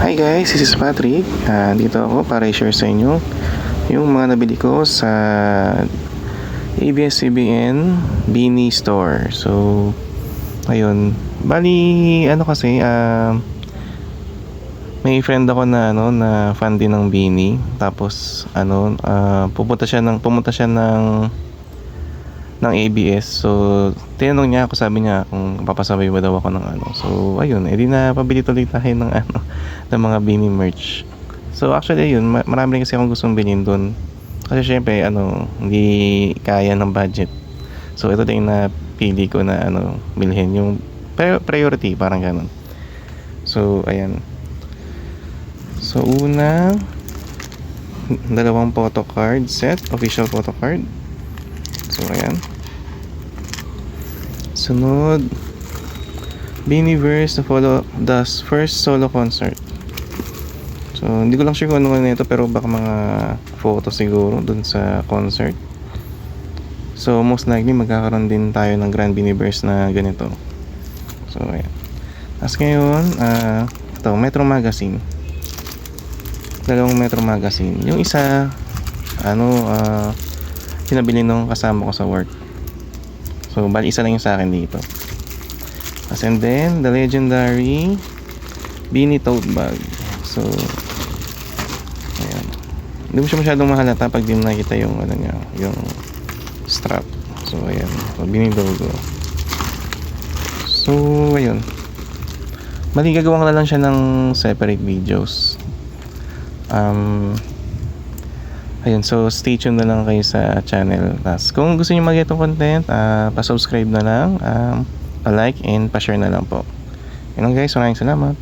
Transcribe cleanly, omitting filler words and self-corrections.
Hi guys, this is Patrick. Dito ako para i-share sa inyo yung mga nabili ko sa ABS-CBN Beanie Store. So, ayun. Bali, ano kasi, may friend ako na na fan din ng Beanie. Tapos pumunta siya ng ABS. So, tinanong niya ako, sabi niya kung papasabay ba daw ako ng So, ayun, edi na pabili tuloy tayo ng ng mga Beanie merch. So, actually, ayun, marami rin kasi akong gustong bilhin doon. Kasi syempre, hindi kaya ng budget. So, ito din na pili ko na bilhin yung priority, parang ganun. So, ayan. So, una, dalawang photo card set, official photo card. So, ayan. Sunod, Beanieverse the first solo concert. So, hindi ko lang sure kung ano nito, pero baka mga photo siguro dun sa concert. So, most likely magkakaroon din tayo ng Grand Beanieverse na ganito. So, ayan. Tapos ngayon, ito, Metro Magazine. Dalawang Metro Magazine. Yung isa, pinabili nung kasama ko sa work. So, bali isa lang yung sa akin dito. And then, the legendary Beanie Tote Bag. So, ayan. Hindi mo siya masyadong mahalata pag di mo nakita yung, yung strap. So, ayan. So, Beanie logo. So, ayun. Mali, gagawa ko na lang siya ng separate videos. Ayun, so stay tuned na lang kayo sa channel. Tapos kung gusto niyo mag-get content, pa-subscribe na lang, pa-like and pa-share na lang po. Yun lang guys, maraming salamat.